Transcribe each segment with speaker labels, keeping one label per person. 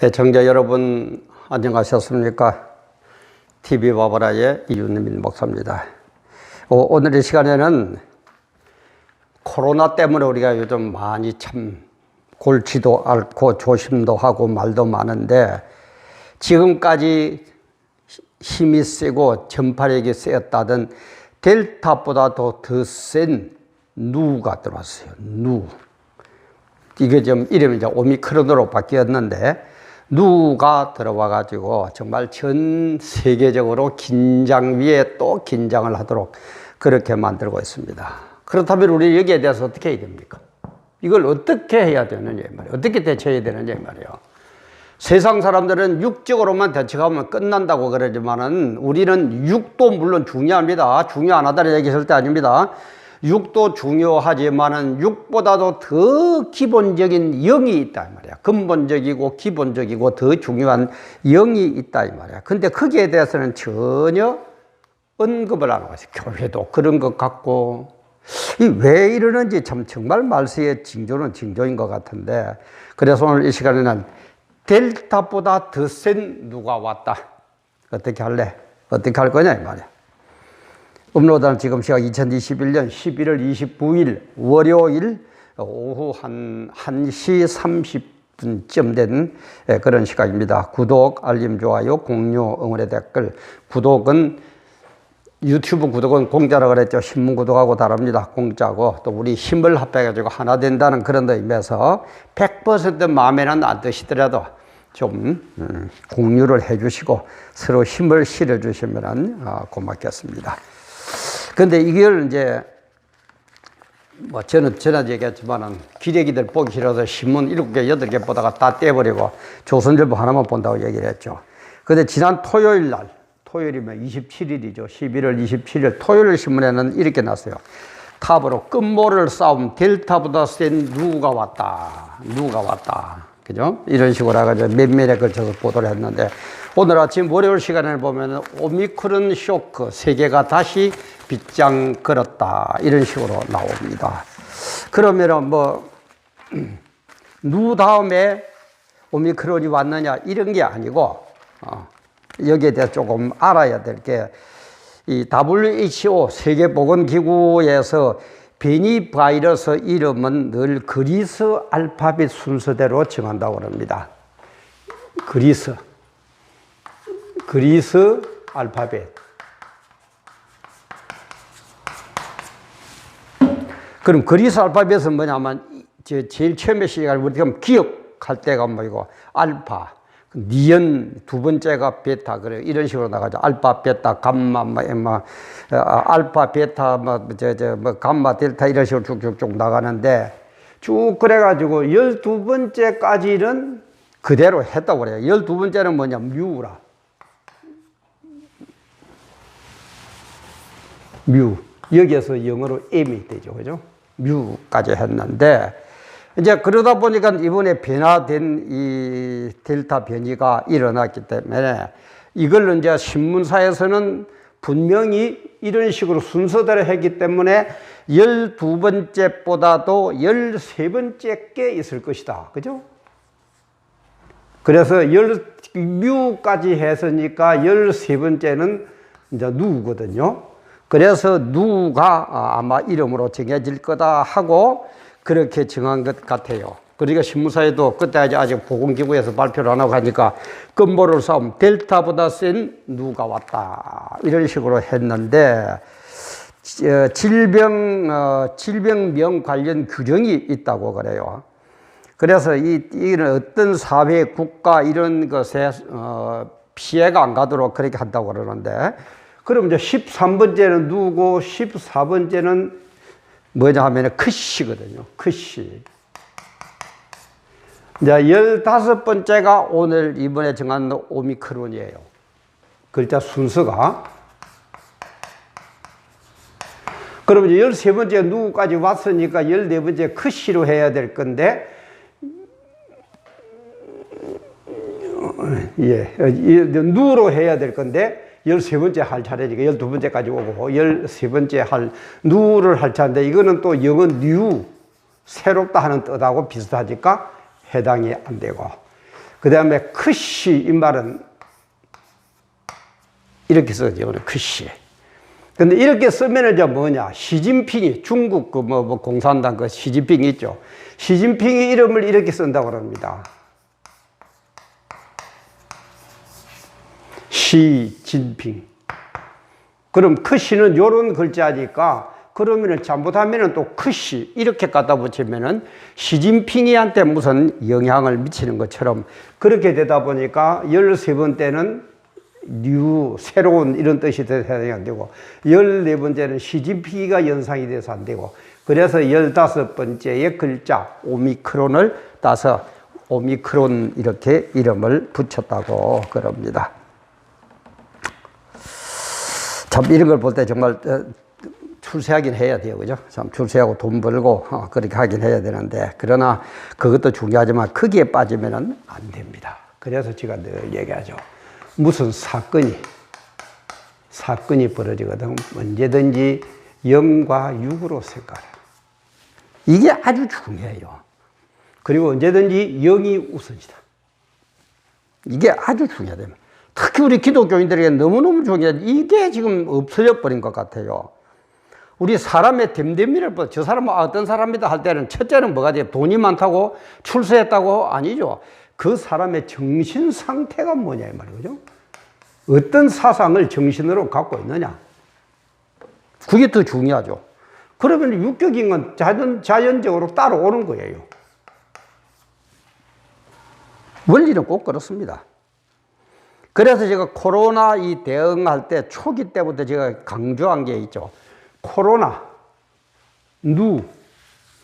Speaker 1: 애청자 여러분 안녕하셨습니까? TV 바바라의 이윤민 목사입니다. 오늘 이 시간에는 코로나 때문에 우리가 요즘 많이 참 골치도 앓고 조심도 하고 말도 많은데, 지금까지 힘이 세고 전파력이 세었다던 델타보다도 더 센 누가 들어왔어요. 누. 이게 좀 이름이 이제 오미크론으로 바뀌었는데, 누가 들어와가지고 정말 전 세계적으로 긴장 위에 또 긴장을 하도록 그렇게 만들고 있습니다. 그렇다면 우리 여기에 대해서 어떻게 해야 됩니까? 이걸 어떻게 해야 되느냐 말이에요. 어떻게 대처해야 되느냐 말이에요. 세상 사람들은 육적으로만 대처하면 끝난다고 그러지만은 우리는 육도 물론 중요합니다. 중요 안 하다는 얘기 절대 아닙니다. 육도 중요하지만은 육보다도 더 기본적인 영이 있다 이 말이야. 근본적이고 기본적이고 더 중요한 영이 있다 이 말이야. 근데 거기에 대해서는 전혀 언급을 안 하고 있어요. 교회도 그런 것 같고, 왜 이러는지 참 정말 말세의 징조는 징조인 것 같은데, 그래서 오늘 이 시간에는 델타보다 더 센 누가 왔다. 어떻게 할래? 어떻게 할 거냐 이 말이야. 음로단 지금 시각 2021년 11월 29일 월요일 오후 한 1시 30분쯤 된 그런 시각입니다. 구독, 알림, 좋아요, 공유, 응원의 댓글. 구독은 유튜브 구독은 공짜라고 그랬죠. 신문 구독하고 다릅니다. 공짜고, 또 우리 힘을 합해가지고 하나 된다는 그런 의미에서 100% 마음에는 안 드시더라도 좀 공유를 해주시고 서로 힘을 실어주시면 고맙겠습니다. 근데 이걸 이제 저는 전에 얘기했지만은 기레기들 보기 싫어서 신문 7개, 8개 보다가 다 떼버리고 조선일보 하나만 본다고 얘기를 했죠. 근데 지난 토요일 날, 토요일이면 27일이죠. 11월 27일 토요일 신문에는 이렇게 났어요. 탑으로 끝모를 싸움, 델타보다 센 누가 왔다. 누가 왔다. 그죠? 이런 식으로 해가지고 몇몇에 걸쳐서 보도를 했는데, 오늘 아침 월요일 시간을 보면 오미크론 쇼크, 세계가 다시 빗장 걸었다. 이런 식으로 나옵니다. 그러면은 누 다음에 오미크론이 왔느냐 이런 게 아니고, 여기에 대해서 조금 알아야 될 게, 이 WHO 세계보건기구에서 변이 바이러스 이름은 늘 그리스 알파벳 순서대로 정한다고 합니다. 그리스 알파벳. 그럼 그리스 알파벳은 뭐냐면, 제일 처음에 시작할 우리가 기억할 때가 뭐이고, 알파, 니은 두 번째가 베타, 그래 이런 식으로 나가죠. 알파, 베타, 감마, 알파, 베타, 감마, 델타 이런 식으로 쭉쭉쭉 나가는데, 쭉 그래가지고 12번째까지는 그대로 했다고 그래요. 12번째는 뭐냐, 뮤라. 뮤. 여기에서 영어로 M이 되죠. 그죠? 뮤까지 했는데, 이제 그러다 보니까 이번에 변화된 이 델타 변이가 일어났기 때문에 이걸 이제 신문사에서는 분명히 이런 식으로 순서대로 했기 때문에 12번째보다도 13번째 게 있을 것이다. 그죠? 그래서 뮤까지 했으니까 13번째는 이제 누거든요. 그래서 누가 아마 이름으로 정해질 거다 하고 그렇게 정한 것 같아요. 그러니까 신문사에도 그때 아직 보건기구에서 발표를 안 하고 하니까 끝모를 싸움, 델타보다 센 누가 왔다. 이런 식으로 했는데, 질병명 관련 규정이 있다고 그래요. 그래서 이는 어떤 사회, 국가 이런 것에 피해가 안 가도록 그렇게 한다고 그러는데, 그럼 이제 13번째는 누구, 14번째는 뭐냐 하면 크시거든요. 크시. 이제 15번째가 오늘 이번에 정한 오미크론이에요. 글자 순서가. 그럼 이제 13번째 누구까지 왔으니까 14번째 크시로 해야 될 건데, 누로 해야 될 건데, 13번째 할 차례니까 12번째까지 오고 13번째 할 누를 할 차례인데, 이거는 또 영어 뉴 새롭다 하는 뜻하고 비슷하니까 해당이 안 되고, 그 다음에 크시, 이 말은 이렇게 써죠. 크시. 근데 이렇게 쓰면은 이제 뭐냐. 시진핑이, 중국 공산당 그 시진핑이 있죠. 시진핑의 이름을 이렇게 쓴다고 합니다. 시진핑. 그럼 크시는 요런 글자니까 그러면은 잘못하면은 또 크시 이렇게 갖다 붙이면은 시진핑이한테 무슨 영향을 미치는 것처럼 그렇게 되다 보니까 13번째는 뉴, 새로운 이런 뜻이 돼서 안 되고 14번째는 시진핑이가 연상이 돼서 안 되고 그래서 15번째의 글자 오미크론을 따서 오미크론 이렇게 이름을 붙였다고 그럽니다. 참 이런 걸 볼 때 정말 출세하긴 해야 돼요. 그죠? 참 출세하고 돈 벌고 그렇게 하긴 해야 되는데 그러나 그것도 중요하지만 거기에 빠지면 안 됩니다. 그래서 제가 늘 얘기하죠. 무슨 사건이 벌어지거든 언제든지 0과 6으로 생각해. 이게 아주 중요해요. 그리고 언제든지 0이 우선이다. 이게 아주 중요하다. 특히 우리 기독교인들에게 너무너무 중요해. 이게 지금 없어져 버린 것 같아요. 우리 사람의 됨됨이를 봐. 저 사람은 어떤 사람이다 할 때는 첫째는 뭐가 돼요? 돈이 많다고 출세했다고? 아니죠. 그 사람의 정신 상태가 뭐냐 이 말이죠. 어떤 사상을 정신으로 갖고 있느냐. 그게 더 중요하죠. 그러면 육격인 건 자연적으로 따라오는 거예요. 원리는 꼭 그렇습니다. 그래서 제가 코로나 이 대응할 때 초기 때부터 제가 강조한 게 있죠. 코로나,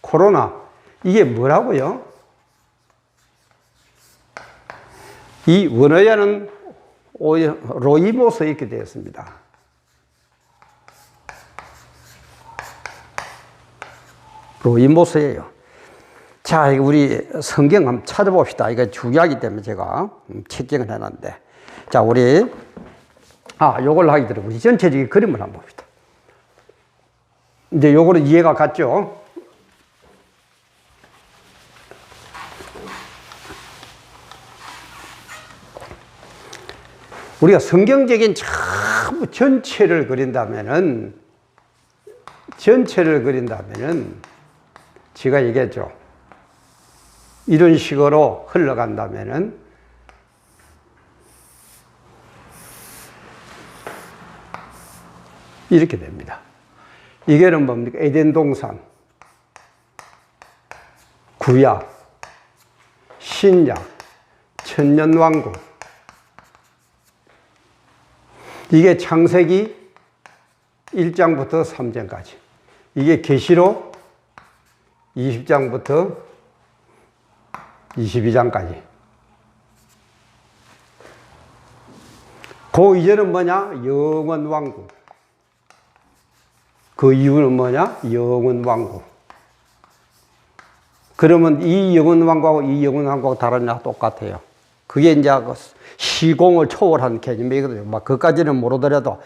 Speaker 1: 코로나. 이게 뭐라고요? 이 원어에는 로이모서 이렇게 되어 있습니다. 로이모서예요. 자, 우리 성경 한번 찾아봅시다. 이거 중요하기 때문에 제가 책정을 해놨는데. 자, 우리, 요걸 하기 전에 우리 전체적인 그림을 한번 봅시다. 이제 요거는 이해가 갔죠? 우리가 성경적인 전부 전체를 그린다면은, 제가 얘기했죠. 이런 식으로 흘러간다면은, 이렇게 됩니다. 이게는 뭡니까? 에덴 동산, 구약, 신약, 천년왕국. 이게 창세기 1장부터 3장까지. 이게 계시록 20장부터 22장까지. 그 이전은 뭐냐? 영원왕국. 그 이유는 뭐냐? 영원왕국. 그러면 이 영원왕국하고 이 영원왕국하고 다르냐? 똑같아요. 그게 이제 시공을 초월한 개념이거든요. 막 그까지는 모르더라도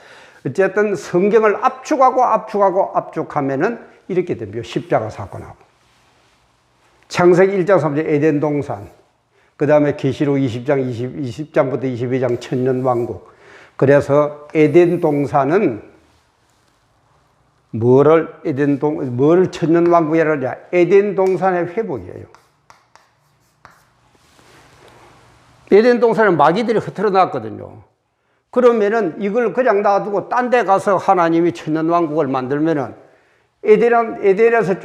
Speaker 1: 어쨌든 성경을 압축하면은 이렇게 됩니다. 십자가 사건하고. 창세기 1장 3장 에덴 동산. 그 다음에 계시록 20장부터 22장 천년왕국. 그래서 에덴 동산은 뭐를 천년왕국이라 하냐? 에덴 동산의 회복이에요. 에덴 동산은 마귀들이 흐트러 놨거든요. 그러면은 이걸 그냥 놔두고 딴 데 가서 하나님이 천년왕국을 만들면은 에덴에서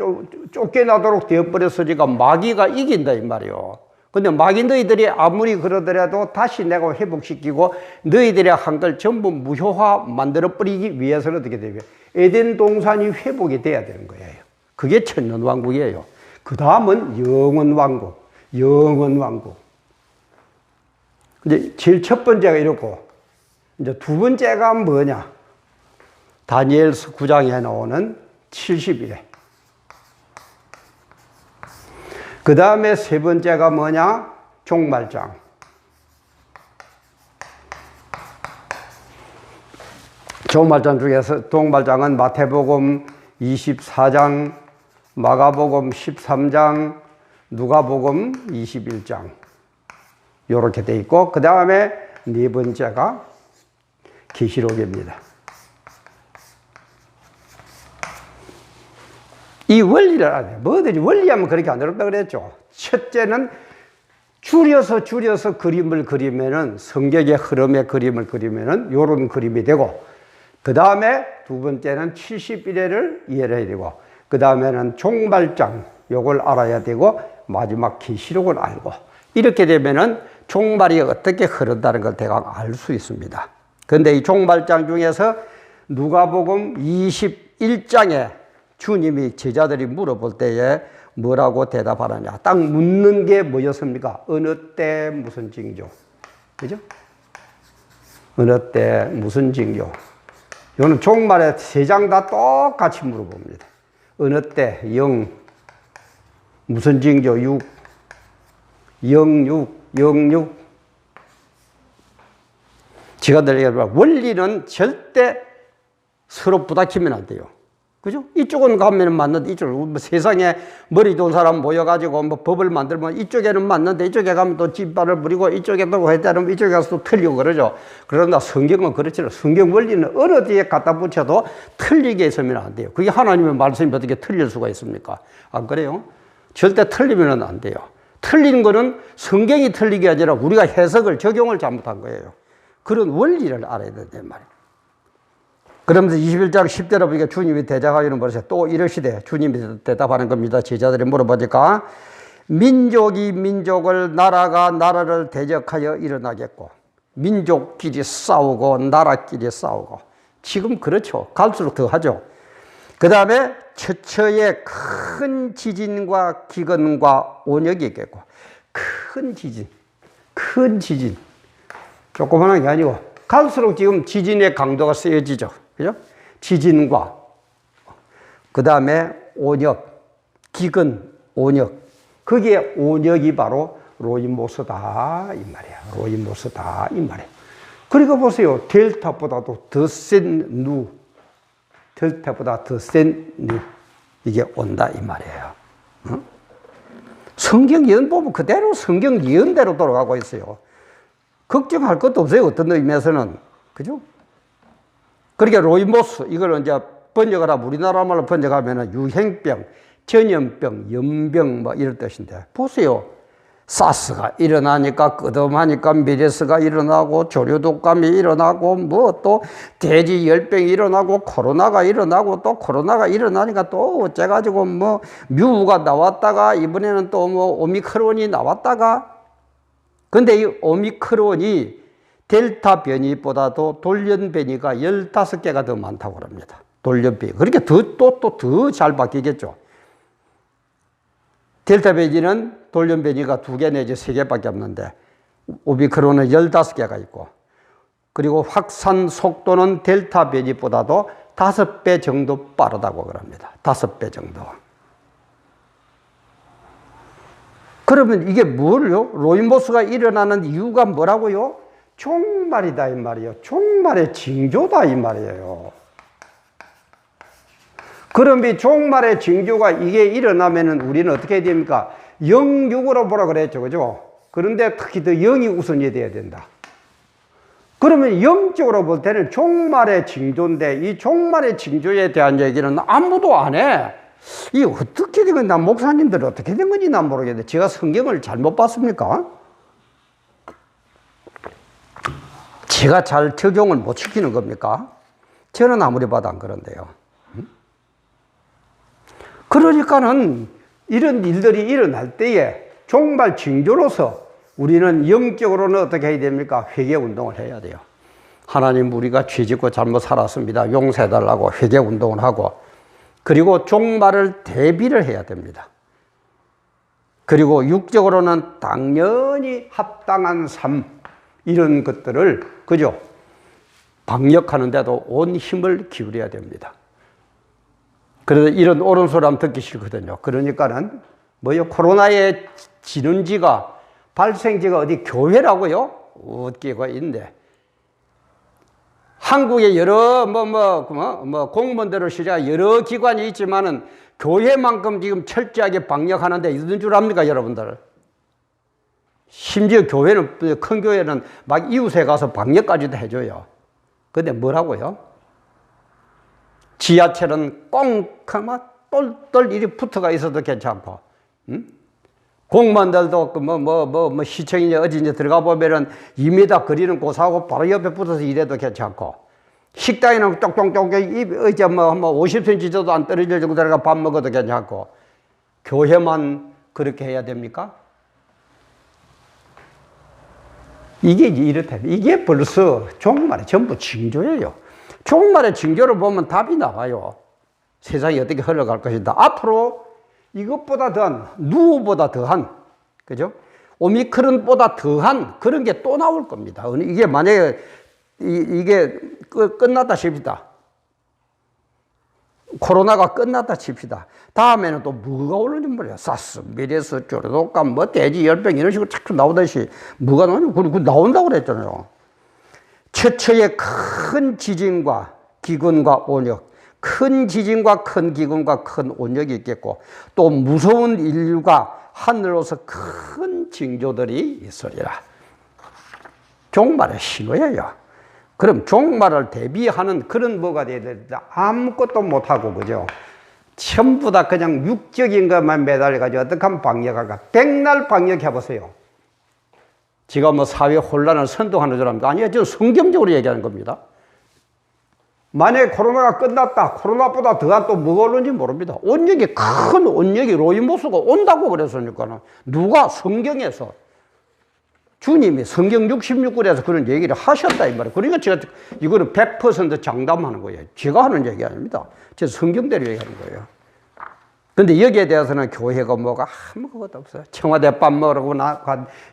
Speaker 1: 쫓겨나도록 되어버렸으니까 마귀가 이긴다 이 말이요. 근데 마귀 너희들이 아무리 그러더라도 다시 내가 회복시키고 너희들의 한 걸 전부 무효화 만들어버리기 위해서는 어떻게 되냐? 에덴 동산이 회복이 돼야 되는 거예요. 그게 천년왕국이에요. 그 다음은 영원왕국. 이제 제일 첫 번째가 이렇고, 이제 두 번째가 뭐냐? 다니엘서 9장에 나오는 70일에. 그 다음에 세 번째가 뭐냐? 종말장. 종말장은 마태복음 24장, 마가복음 13장, 누가복음 21장. 요렇게 돼 있고, 그 다음에 네 번째가 계시록입니다. 이 원리를 알아야 돼요. 뭐든지 원리하면 그렇게 안 어렵다 그랬죠. 첫째는 줄여서 그림을 그리면은, 성경의 흐름의 그림을 그리면은 요런 그림이 되고, 그 다음에 두 번째는 71회를 이해를 해야 되고, 그 다음에는 종말장 요걸 알아야 되고, 마지막 계시록을 알고, 이렇게 되면은 종말이 어떻게 흐른다는 걸 대강 알 수 있습니다. 그런데 이 종말장 중에서 누가복음 21장에 주님이 제자들이 물어볼 때에 뭐라고 대답하느냐. 딱 묻는 게 뭐였습니까? 어느 때 무슨 징조. 그죠? 어느 때 무슨 징조. 이거는 종말에 세 장 다 똑같이 물어봅니다. 어느 때 무슨 징조 06. 제가 늘 얘기하지만 원리는 절대 서로 부닥치면 안 돼요. 그죠? 이쪽은 가면 맞는데 이쪽은 뭐 세상에 머리 좋은 사람 모여가지고 뭐 법을 만들면 이쪽에는 맞는데 이쪽에 가면 또 뒷발을 부리고 이쪽에 또 했다면 이쪽에 가서 또 틀리고 그러죠. 그러나 성경은 그렇지 않아요. 성경 원리는 어느 뒤에 갖다 붙여도 틀리게 있으면 안 돼요. 그게 하나님의 말씀이 어떻게 틀릴 수가 있습니까? 안 그래요? 절대 틀리면 안 돼요. 틀린 거는 성경이 틀린 게 아니라 우리가 해석을, 적용을 잘못한 거예요. 그런 원리를 알아야 된단 말이에요. 그러면서 21장 10절에 보니까 주님이 대답하기는 뭐라서 또 이러시되, 주님이 대답하는 겁니다. 제자들이 물어보니까 민족이 민족을, 나라가 나라를 대적하여 일어나겠고, 민족끼리 싸우고 나라끼리 싸우고, 지금 그렇죠. 갈수록 더 하죠. 그 다음에 처처에 큰 지진과 기근과 온역이 있겠고, 큰 지진. 조그마한 게 아니고, 갈수록 지금 지진의 강도가 세지죠. 그죠? 지진과, 그 다음에 온역, 기근, 온역. 그게 온역이 바로 로이모스다, 이 말이야. 로이모스다, 이 말이야. 그리고 보세요. 델타보다도 더 센 누. 델타보다 더 센 누. 이게 온다, 이 말이에요. 어? 성경 예언 보면 그대로 성경 예언대로 돌아가고 있어요. 걱정할 것도 없어요. 어떤 의미에서는. 그죠? 그러니까 로이모스, 이걸 이제 번역을 하면, 우리나라 말로 번역하면 유행병, 전염병, 연병, 뭐 이런 뜻인데. 보세요. 사스가 일어나니까 끄덕하니까 메르스가 일어나고, 조류독감이 일어나고, 뭐 또 돼지열병이 일어나고, 코로나가 일어나고, 또 코로나가 일어나니까 또 어째가지고 뭐 뮤가 나왔다가, 이번에는 또 뭐 오미크론이 나왔다가. 근데 이 오미크론이 델타 변이보다도 돌연 변이가 15개가 더 많다고 합니다. 돌연 변이. 그러니까 더 잘 바뀌겠죠. 델타 변이는 돌연 변이가 2개 내지 3개밖에 없는데, 오미크론은 15개가 있고, 그리고 확산 속도는 델타 변이보다도 5배 정도 빠르다고 합니다. 5배 정도. 그러면 이게 뭐를요? 로이모스가 일어나는 이유가 뭐라고요? 종말이다 이 말이에요. 종말의 징조다 이 말이에요. 그럼 이 종말의 징조가 이게 일어나면은 우리는 어떻게 해야 됩니까? 영육으로 보라 그랬죠. 그죠? 그런데 특히 더 영이 우선이 돼야 된다. 그러면 영적으로 볼 때는 종말의 징조인데, 이 종말의 징조에 대한 얘기는 아무도 안 해. 이 어떻게 된 건지, 난 목사님들 어떻게 된 건지 난 모르겠는데, 제가 성경을 잘못 봤습니까? 제가 잘 적용을 못 시키는 겁니까? 저는 아무리 봐도 안 그런데요. 그러니까는 이런 일들이 일어날 때에 종말 징조로서 우리는 영적으로는 어떻게 해야 됩니까? 회개 운동을 해야 돼요. 하나님, 우리가 죄 짓고 잘못 살았습니다. 용서해달라고 회개 운동을 하고, 그리고 종말을 대비를 해야 됩니다. 그리고 육적으로는 당연히 합당한 삶, 이런 것들을, 그죠? 방역하는데도 온 힘을 기울여야 됩니다. 그래서 이런 옳은 소리 하면 듣기 싫거든요. 그러니까는, 코로나의 진원지가, 발생지가 어디 교회라고요? 어디가 있는데. 한국에 여러, 공무원들을 시작 여러 기관이 있지만은, 교회만큼 지금 철저하게 방역하는데 있는 줄 압니까, 여러분들? 심지어 교회는, 큰 교회는 막 이웃에 가서 방역까지도 해줘요. 근데 뭐라고요? 지하철은 꽁하면 똘똘 이리 붙어가 있어도 괜찮고, 공무원들도 시청이냐 어디냐 들어가 보면은 2m 거리는 고사하고 바로 옆에 붙어서 일해도 괜찮고, 식당에는 똑똑똑 이제 한 50cm 정도 안 떨어질 정도 들어가 밥 먹어도 괜찮고, 교회만 그렇게 해야 됩니까? 이게 이렇다. 이게 벌써 종말의 전부 징조예요. 종말의 징조를 보면 답이 나와요. 세상이 어떻게 흘러갈 것이다. 앞으로 이것보다 더한, 누구보다 더한, 그죠? 오미크론보다 더한 그런 게 또 나올 겁니다. 이게 만약에 이게 끝났다 칩시다. 코로나가 끝났다 칩시다. 다음에는 또 뭐가 오는지 몰라요. 사스, 메르스, 조류독감, 돼지 열병 이런 식으로 자꾸 나오듯이 뭐가 나오냐? 그 나온다고 그랬잖아요. 최초의 큰 지진과 기근과 온역, 큰 지진과 큰 기근과 큰 온역이 있겠고, 또 무서운 인류가 하늘로서 큰 징조들이 있으리라. 종말의 신호예요. 그럼 종말을 대비하는 그런 뭐가 돼야 된다. 아무것도 못하고, 그죠? 전부 다 그냥 육적인 것만 매달려가지고 어떻게 하면 방역할까? 백날 방역해보세요. 지가 뭐 사회 혼란을 선동하는 줄 압니까? 아니요, 저 성경적으로 얘기하는 겁니다. 만약에 코로나가 끝났다. 코로나보다 더한 또 뭐가 오는지 모릅니다. 온역이, 큰 온역이 로이모스가 온다고 그랬으니까는. 누가? 성경에서. 주님이 성경 66권에서 그런 얘기를 하셨다 이 말이에요. 그러니까 제가 이거는 100% 장담하는 거예요. 제가 하는 얘기 아닙니다. 제 성경대로 얘기하는 거예요. 근데 여기에 대해서는 교회가 뭐가 아무것도 없어요. 청와대 밥 먹으라고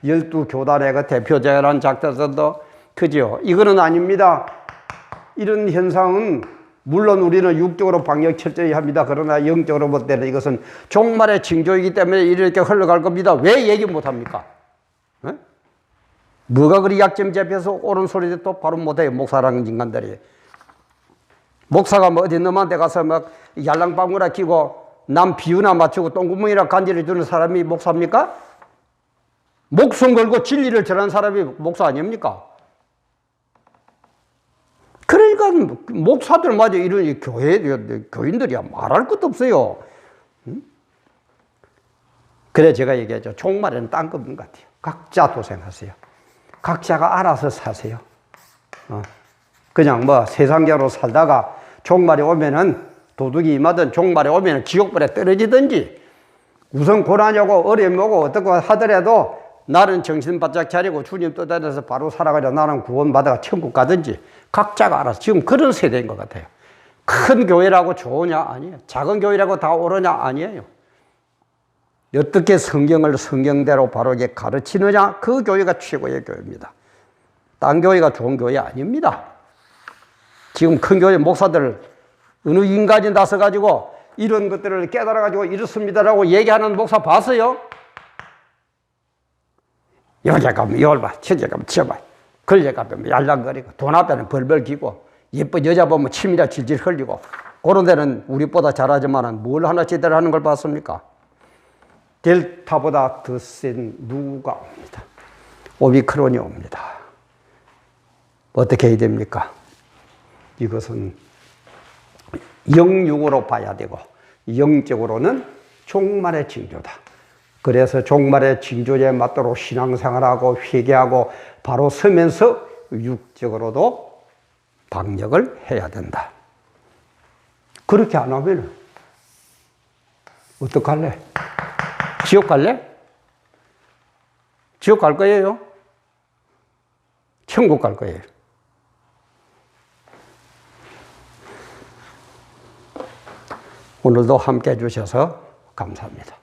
Speaker 1: 12교단의 그 대표자라는 작자들도 그죠? 이거는 아닙니다. 이런 현상은 물론 우리는 육적으로 방역 철저히 합니다. 그러나 영적으로 볼 때는 이것은 종말의 징조이기 때문에 이렇게 흘러갈 겁니다. 왜 얘기 못합니까? 네? 뭐가 그리 약점 잡혀서 옳은 소리도 또 바로 못해요. 목사라는 인간들이. 목사가 뭐 어디 너만 데 가서 막 yar랑방구나 끼고 남 비유나 맞추고 똥구멍이나 간지를 주는 사람이 목사입니까? 목숨 걸고 진리를 전하는 사람이 목사 아닙니까? 그러니까 목사들마저 이런 교인들이야 말할 것도 없어요. 그래 제가 얘기하죠. 종말에는 딴 거 없는 것 같아요. 각자 도생하세요. 각자가 알아서 사세요. 그냥 뭐 세상적으로 살다가 종말에 오면은 도둑이 임하든 종말에 오면은 지옥불에 떨어지든지 우선 고난이 오고 어려움이 오고 어떻게 하더라도 나는 정신 바짝 차리고 주님 떠다녀서 바로 살아가려 나는 구원받아가 천국 가든지 각자가 알아서 지금 그런 세대인 것 같아요. 큰 교회라고 좋으냐? 아니에요. 작은 교회라고 다 옳으냐? 아니에요. 어떻게 성경을 성경대로 바르게 가르치느냐? 그 교회가 최고의 교회입니다. 딴 교회가 좋은 교회 아닙니다. 지금 큰 교회 목사들 어느 인간이 나서가지고 이런 것들을 깨달아가지고 이렇습니다라고 얘기하는 목사 봤어요? 여자 가면 열봐, 처제 가면 쳐봐, 걸레 가면 yar랑거리고 돈 앞에는 벌벌 기고 예쁜 여자 보면 침이라 질질 흘리고 그런 데는 우리보다 잘하지만 뭘 하나 제대로 하는 걸 봤습니까? 델타보다 더 센 누가 옵니다. 오미크론이 옵니다. 어떻게 해야 됩니까? 이것은 영육으로 봐야 되고 영적으로는 종말의 징조다. 그래서 종말의 징조에 맞도록 신앙생활하고 회개하고 바로 서면서 육적으로도 방역을 해야 된다. 그렇게 안 하면 어떡할래? 지옥 갈래? 지옥 갈 거예요? 천국 갈 거예요? 오늘도 함께 해주셔서 감사합니다.